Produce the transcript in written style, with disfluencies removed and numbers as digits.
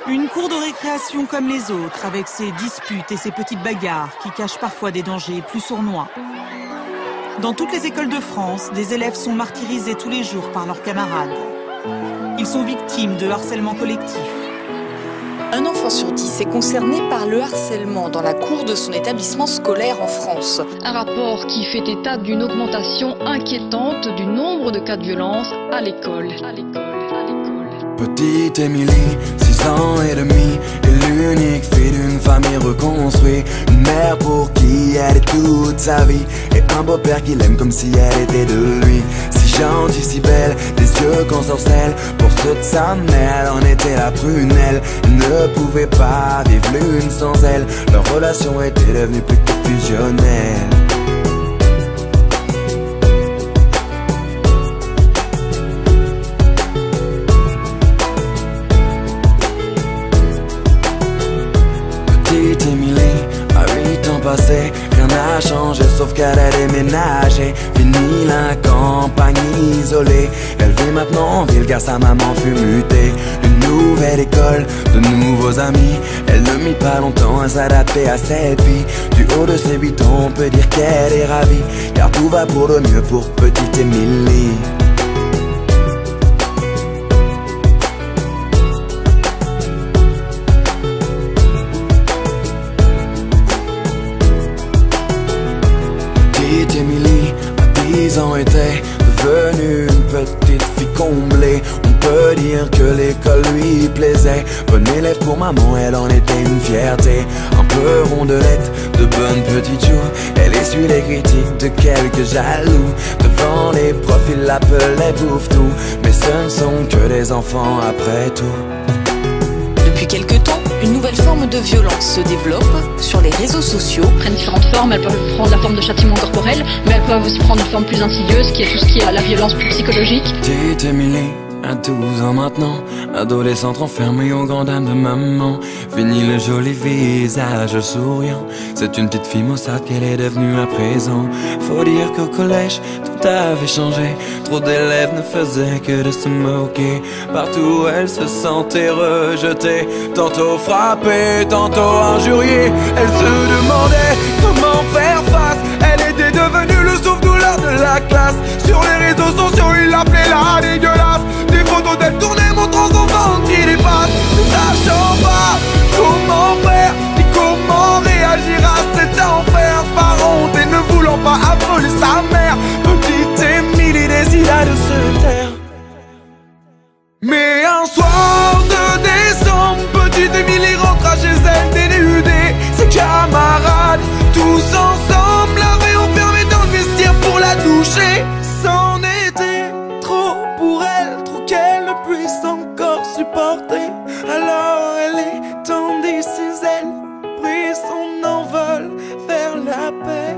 Une cour de récréation comme les autres, avec ses disputes et ses petites bagarres qui cachent parfois des dangers plus sournois. Dans toutes les écoles de France, des élèves sont martyrisés tous les jours par leurs camarades. Ils sont victimes de harcèlement collectif. Un enfant sur 10 est concerné par le harcèlement dans la cour de son établissement scolaire en France. Un rapport qui fait état d'une augmentation inquiétante du nombre de cas de violence à l'école. Petite Émilie, 6 ans et demi, est l'unique fille d'une famille reconstruite. Une mère pour qui elle est toute sa vie, et un beau-père qui l'aime comme si elle était de lui. Si gentille, si belle, des yeux qu'on sorcelle. Pour ceux de sa mère, elle en était la prunelle. Elle ne pouvait pas vivre l'une sans elle. Leur relation était devenue plus que fusionnelle. Petite Émilie, à 8 ans passés, rien n'a changé sauf qu'elle a déménagé. Fini la campagne isolée, elle vit maintenant en ville car sa maman fut mutée. Une nouvelle école, de nouveaux amis, elle ne mit pas longtemps à s'adapter à cette vie. Du haut de ses 8 ans, on peut dire qu'elle est ravie, car tout va pour le mieux pour petite Émilie. Petite Émilie, à 10 ans, était devenue une petite fille comblée. On peut dire que l'école lui plaisait. Bonne élève pour maman, elle en était une fierté. Un peu rondelette, de bonnes petites joues. Elle essuie les critiques de quelques jaloux. Devant les profs, ils l'appelaient bouffe-tout. Mais ce ne sont que des enfants après tout. Depuis quelque temps, une nouvelle forme de violence se développe sur les réseaux sociaux. Elles prennent différentes formes, elles peuvent prendre la forme de châtiment corporel, mais elles peuvent aussi prendre une forme plus insidieuse, qui est tout ce qui est la violence plus psychologique. Petite Émilie, à 12 ans maintenant, adolescente enfermée aux grandes dames de maman. Fini le joli visage souriant, c'est une petite fille maussade qu'elle est devenue à présent. Faut dire qu'au collège, tout avait changé. Trop d'élèves ne faisaient que de se moquer. Partout elle se sentait rejetée, tantôt frappée, tantôt injuriée. Elle se demandait comment faire face. Elle était devenue le souffle-douleur de la classe. Sur les réseaux sociaux, ils l'appelaient la dégueulasse. Des photos d'elle tournées montrant son ventre qui dépasse. Ne sachant pas comment faire ni comment réagir à cet enfer. Par honte et ne voulant pas affoler sa mère, petite Émilie décida de se taire. Mais un soir de décembre, petite Émilie rentra chez elle dénudée. Ses camarades, tous ensemble, l'avaient enfermée dans le vestiaire pour la toucher. C'en était trop pour elle, trop qu'elle ne puisse encore supporter. Alors elle étendit ses ailes, prit son envol vers la paix.